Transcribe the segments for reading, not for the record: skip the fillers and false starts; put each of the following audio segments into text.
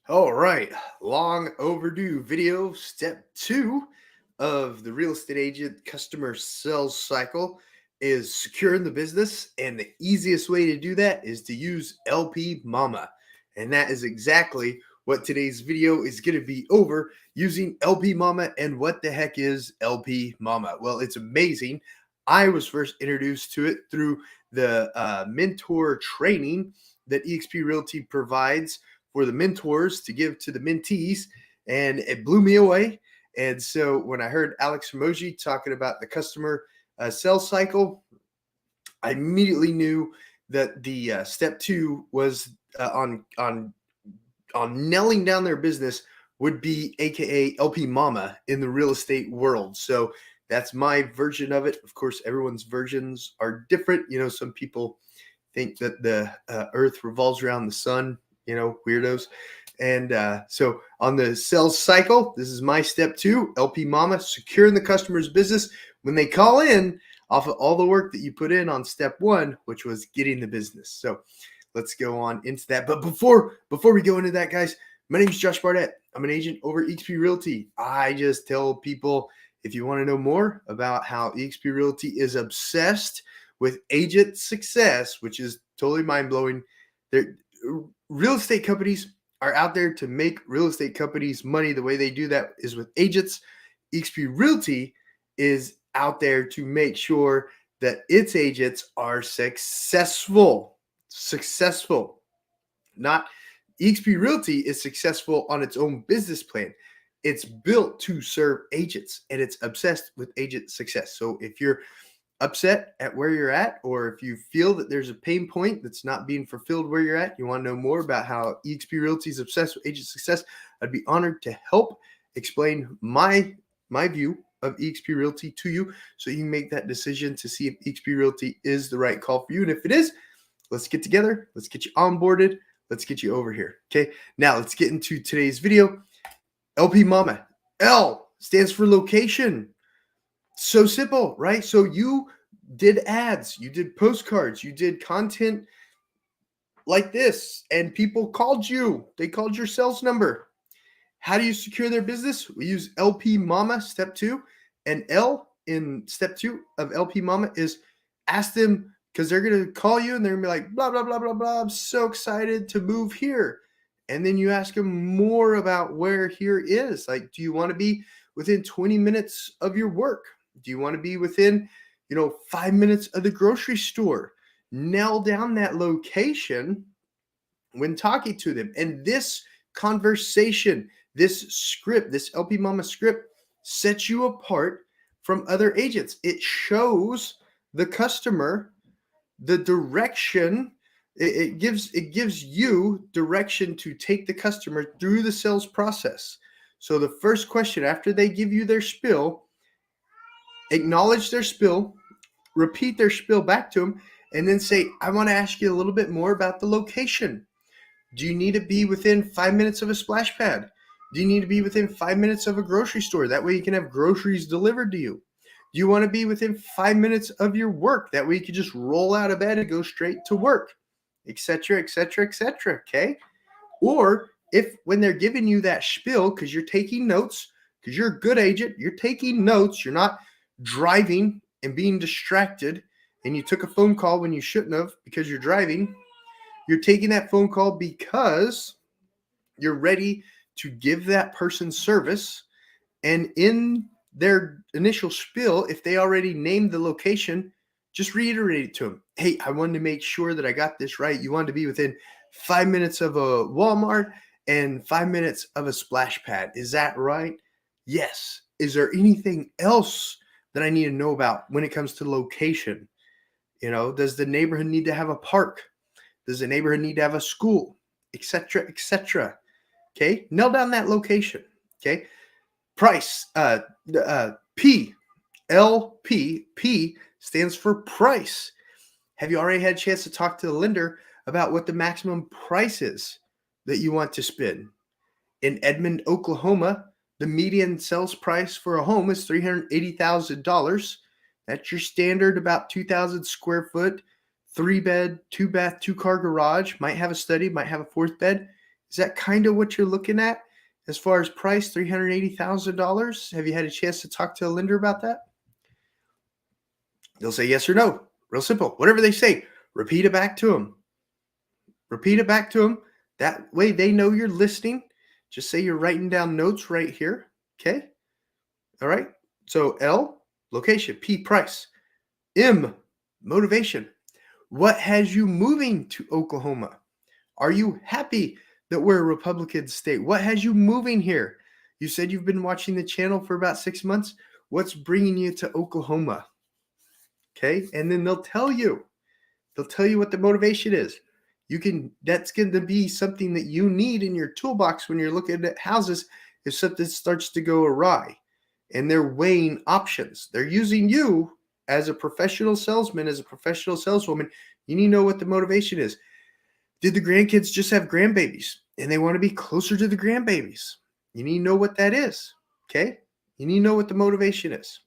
All right, long overdue video. Step two of the real estate agent customer sales cycle is securing the business. And the easiest way to do that is to use LP Mama. And that is exactly what today's video is going to be over using LP Mama. And what the heck is LP Mama? Well, it's amazing. I was first introduced to it through the mentor training that eXp Realty provides for the mentors to give to the mentees, and it blew me away. And so when I heard Alex Hormozi talking about the customer sales cycle, I immediately knew that the step two was on nailing down their business would be AKA LP Mama in the real estate world. So that's my version of it. Of course, everyone's versions are different. Some people think that the earth revolves around the sun, weirdos. And so on the sales cycle, this is my step two, LP Mama, securing the customer's business when they call in off of all the work that you put in on step one, which was getting the business. So let's go on into that. But before we go into that, guys, my name is Josh Barnett. I'm an agent over at eXp Realty. I just tell people, if you want to know more about how eXp Realty is obsessed with agent success, which is totally mind-blowing. Real estate companies are out there to make real estate companies money. The way they do that is with agents. eXp Realty is out there to make sure that its agents are successful. Not eXp Realty is successful on its own business plan. It's built to serve agents, and it's obsessed with agent success. So if you're upset at where you're at, or if you feel that there's a pain point that's not being fulfilled where you're at, you want to know more about how eXp Realty is obsessed with agent success, I'd be honored to help explain my view of eXp Realty to you, so you can make that decision to see if eXp Realty is the right call for you. And if it is, let's get together, let's get you onboarded, let's get you over here. Okay, now let's get into today's video. LP Mama. L stands for location. So simple, right? So you did ads, you did postcards, you did content like this, and people called you. They called your sales number. How do you secure their business? We use LP Mama, step two. And L in step two of LP Mama is ask them, because they're going to call you and they're going to be like, blah, blah, blah, blah, blah. I'm so excited to move here. And then you ask them more about where here is. Like, do you want to be within 20 minutes of your work? Do you want to be within, 5 minutes of the grocery store? Nail down that location when talking to them. And this conversation, this script, this LP Mama script sets you apart from other agents. It shows the customer the direction. It gives you direction to take the customer through the sales process. So the first question after they give you their spiel, acknowledge their spiel, repeat their spiel back to them, and then say, I want to ask you a little bit more about the location. Do you need to be within 5 minutes of a splash pad? Do you need to be within 5 minutes of a grocery store? That way you can have groceries delivered to you. Do you want to be within 5 minutes of your work? That way you can just roll out of bed and go straight to work, etc., etc., etc., okay? Or if when they're giving you that spiel, because you're taking notes, because you're a good agent, you're taking notes, you're not driving and being distracted, and you took a phone call when you shouldn't have because you're driving. You're taking that phone call because you're ready to give that person service. And in their initial spiel, if they already named the location, just reiterate it to them. Hey, I wanted to make sure that I got this right. You wanted to be within 5 minutes of a Walmart and 5 minutes of a splash pad. Is that right? Yes. Is there anything else that I need to know about when it comes to location? Does the neighborhood need to have a park? Does the neighborhood need to have a school, etc., etc.? Okay, nail down that location. Okay, price. P, L, P. P stands for price. Have you already had a chance to talk to the lender about what the maximum price is that you want to spend? In Edmond, Oklahoma, the median sales price for a home is $380,000. That's your standard, about 2,000 square foot, 3-bed, 2-bath, 2-car garage. Might have a study, might have a fourth bed. Is that kind of what you're looking at as far as price, $380,000? Have you had a chance to talk to a lender about that? They'll say yes or no. Real simple. Whatever they say, repeat it back to them. Repeat it back to them. That way they know you're listening. Just say you're writing down notes right here. Okay. All right. So L, location. P, price. M, motivation. What has you moving to Oklahoma? Are you happy that we're a Republican state? What has you moving here? You said you've been watching the channel for about 6 months. What's bringing you to Oklahoma? Okay. And then they'll tell you what the motivation is. That's going to be something that you need in your toolbox when you're looking at houses if something starts to go awry and they're weighing options. They're using you as a professional salesman, as a professional saleswoman. You need to know what the motivation is. Did the grandkids just have grandbabies and they want to be closer to the grandbabies? You need to know what that is. Okay. You need to know what the motivation is.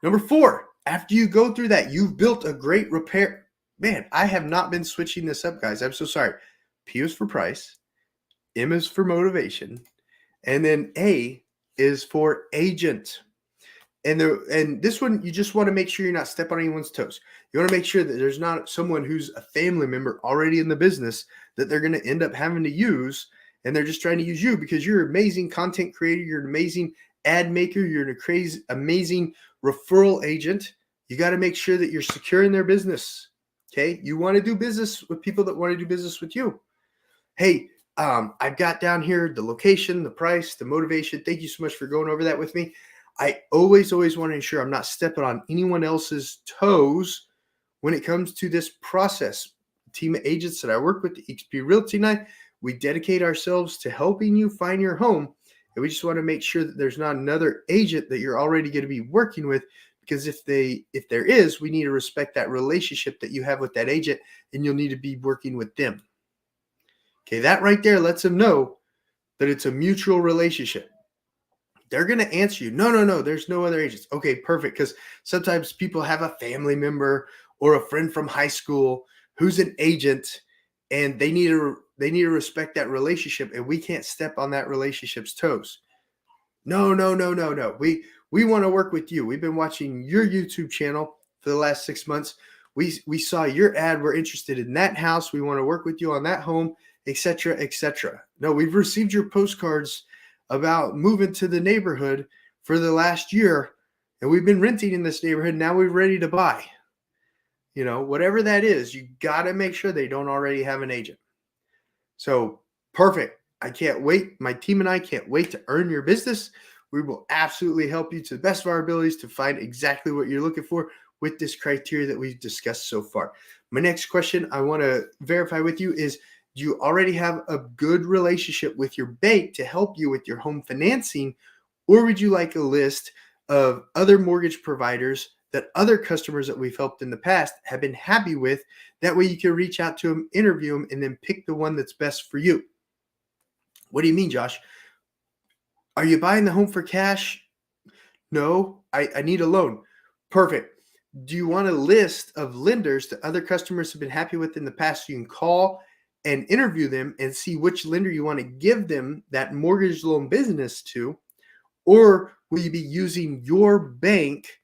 Number 4, after you go through that, you've built a great repair. Man, I have not been switching this up, guys. I'm so sorry. P is for price. M is for motivation. And then A is for agent. And this one, you just want to make sure you're not stepping on anyone's toes. You want to make sure that there's not someone who's a family member already in the business that they're going to end up having to use. And they're just trying to use you because you're an amazing content creator. You're an amazing ad maker. You're an amazing referral agent. You got to make sure that you're securing their business. Okay. You want to do business with people that want to do business with you. Hey, I've got down here the location, the price, the motivation. Thank you so much for going over that with me. I always want to ensure I'm not stepping on anyone else's toes when it comes to this process. The team of agents that I work with, the XP Realty Night, we dedicate ourselves to helping you find your home. And we just want to make sure that there's not another agent that you're already going to be working with, because if there is, we need to respect that relationship that you have with that agent, and you'll need to be working with them. Okay, that right there lets them know that it's a mutual relationship. They're going to answer you, no, there's no other agents. Okay, perfect. Because sometimes people have a family member or a friend from high school who's an agent, and they need to respect that relationship, and we can't step on that relationship's toes. No. We want to work with you. We've been watching your YouTube channel for the last 6 months. We saw your ad. We're interested in that house. We want to work with you on that home, etc., etc. No, we've received your postcards about moving to the neighborhood for the last year, and we've been renting in this neighborhood. Now we're ready to buy. You know, whatever that is, you got to make sure they don't already have an agent. So perfect. I can't wait. My team and I can't wait to earn your business. We will absolutely help you to the best of our abilities to find exactly what you're looking for with this criteria that we've discussed so far. My next question I want to verify with you is, do you already have a good relationship with your bank to help you with your home financing, or would you like a list of other mortgage providers that other customers that we've helped in the past have been happy with? That way you can reach out to them, interview them, and then pick the one that's best for you. What do you mean, Josh? Are you buying the home for cash? No, I need a loan. Perfect. Do you want a list of lenders that other customers have been happy with in the past? So you can call and interview them and see which lender you want to give them that mortgage loan business to, or will you be using your bank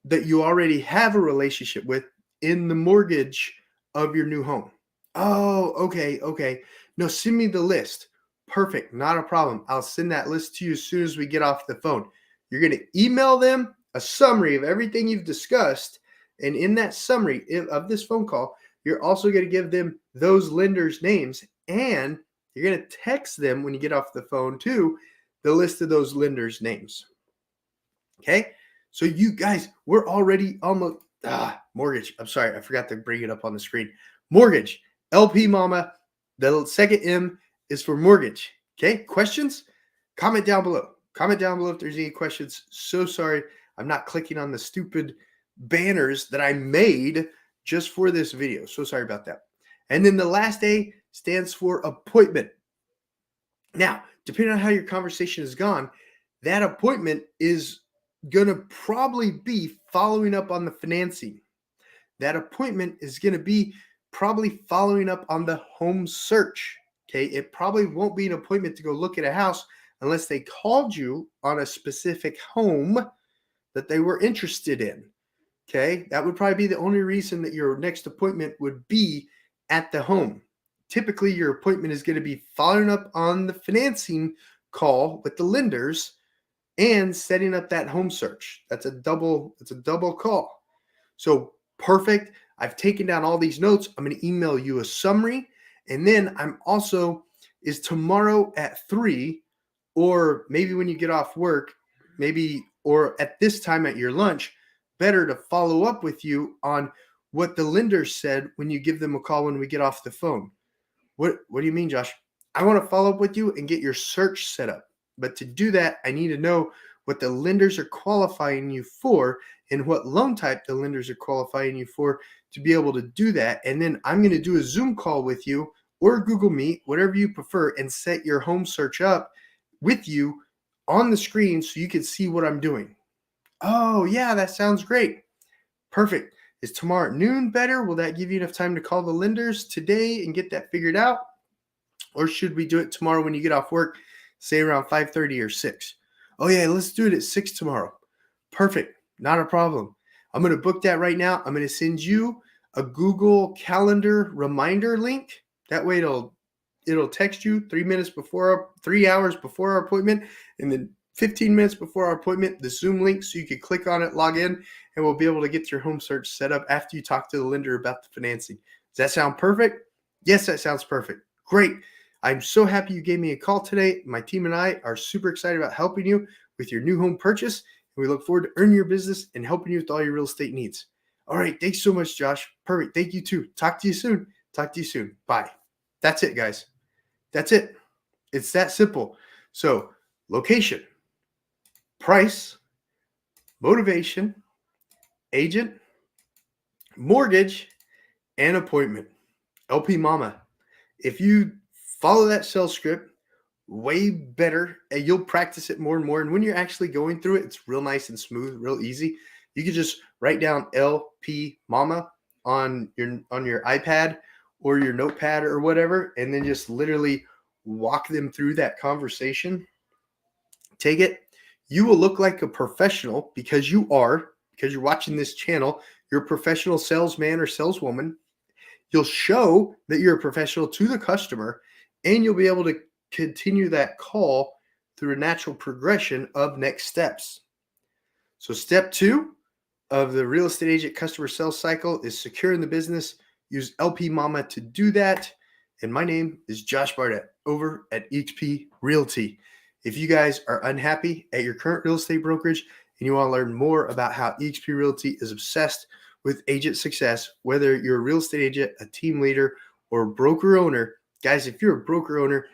that you already have a relationship with in the mortgage of your new home? Oh, okay. No, send me the list. Perfect. Not a problem. I'll send that list to you as soon as we get off the phone. You're going to email them a summary of everything you've discussed. And in that summary of this phone call, you're also going to give them those lenders' names, and you're going to text them when you get off the phone too, the list of those lenders' names. Okay. So you guys, we're already almost mortgage. I'm sorry. I forgot to bring it up on the screen. Mortgage, LPMAMA. The second M is for mortgage. Okay. Questions? Comment down below. Comment down below if there's any questions. So sorry. I'm not clicking on the stupid banners that I made just for this video. So sorry about that. And then the last A stands for appointment. Now, depending on how your conversation has gone, that appointment is going to probably be following up on the financing. That appointment is going to be probably following up on the home search. Okay. It probably won't be an appointment to go look at a house unless they called you on a specific home that they were interested in. Okay. That would probably be the only reason that your next appointment would be at the home. Typically, your appointment is going to be following up on the financing call with the lenders and setting up that home search. It's a double call. So perfect. I've taken down all these notes. I'm going to email you a summary. And then is tomorrow at 3, or maybe when you get off work, or at this time at your lunch, better to follow up with you on what the lender said when you give them a call when we get off the phone. What do you mean, Josh? I want to follow up with you and get your search set up. But to do that, I need to know what the lenders are qualifying you for and what loan type the lenders are qualifying you for to be able to do that. And then I'm going to do a Zoom call with you or Google Meet, whatever you prefer, and set your home search up with you on the screen so you can see what I'm doing. Oh, yeah, that sounds great. Perfect. Is tomorrow at noon better? Will that give you enough time to call the lenders today and get that figured out? Or should we do it tomorrow when you get off work, say around 5:30 or 6? Oh, yeah, let's do it at 6 tomorrow. Perfect. Not a problem. I'm going to book that right now. I'm going to send you a Google Calendar reminder link. That way it'll text you 3 hours before our appointment, and then 15 minutes before our appointment, the Zoom link, so you can click on it, log in, and we'll be able to get your home search set up after you talk to the lender about the financing. Does that sound perfect? Yes, that sounds perfect. Great. I'm so happy you gave me a call today. My team and I are super excited about helping you with your new home purchase, and we look forward to earning your business and helping you with all your real estate needs. All right. Thanks so much, Josh. Perfect. Thank you too. Talk to you soon. Bye. That's it, guys. That's it. It's that simple. So, location, price, motivation, agent, mortgage, and appointment. LPMAMA. If you follow that sales script way better, and you'll practice it more and more. And when you're actually going through it, it's real nice and smooth, real easy. You can just write down LPMAMA on your iPad or your notepad or whatever, and then just literally walk them through that conversation. Take it. You will look like a professional because you're watching this channel. You're a professional salesman or saleswoman. You'll show that you're a professional to the customer, and you'll be able to continue that call through a natural progression of next steps. So step 2 of the real estate agent customer sales cycle is securing the business. Use LPMAMA to do that. And my name is Josh Barnett over at EXP Realty. If you guys are unhappy at your current real estate brokerage and you want to learn more about how EXP Realty is obsessed with agent success, whether you're a real estate agent, a team leader, or a broker owner, guys, if you're a broker owner,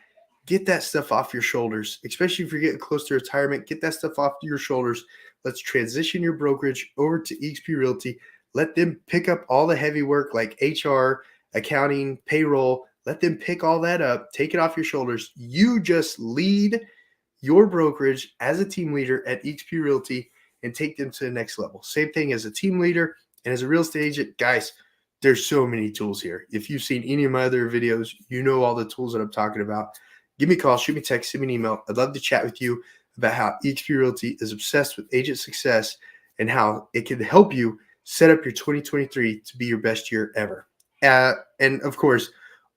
get that stuff off your shoulders, especially if you're getting close to retirement. Get that stuff off your shoulders. Let's transition your brokerage over to EXP Realty. Let them pick up all the heavy work like HR, accounting, payroll. Let them pick all that up. Take it off your shoulders. You just lead your brokerage as a team leader at EXP Realty and take them to the next level. Same thing as a team leader and as a real estate agent. Guys, there's so many tools here. If you've seen any of my other videos, you know all the tools that I'm talking about. Give me a call, shoot me a text, send me an email. I'd love to chat with you about how EXP Realty is obsessed with agent success and how it can help you set up your 2023 to be your best year ever. And of course,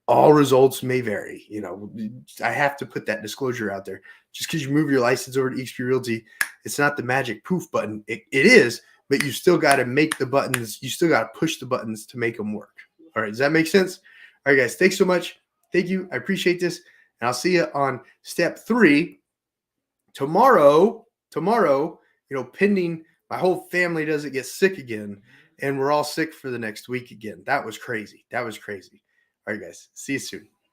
all results may vary. You know, I have to put that disclosure out there. Just because you move your license over to EXP Realty, it's not the magic poof button. It is, but you still got to make the buttons. You still got to push the buttons to make them work. All right. Does that make sense? All right, guys. Thanks so much. Thank you. I appreciate this. And I'll see you on step 3 tomorrow, pending my whole family doesn't get sick again. And we're all sick for the next week again. That was crazy. All right, guys. See you soon.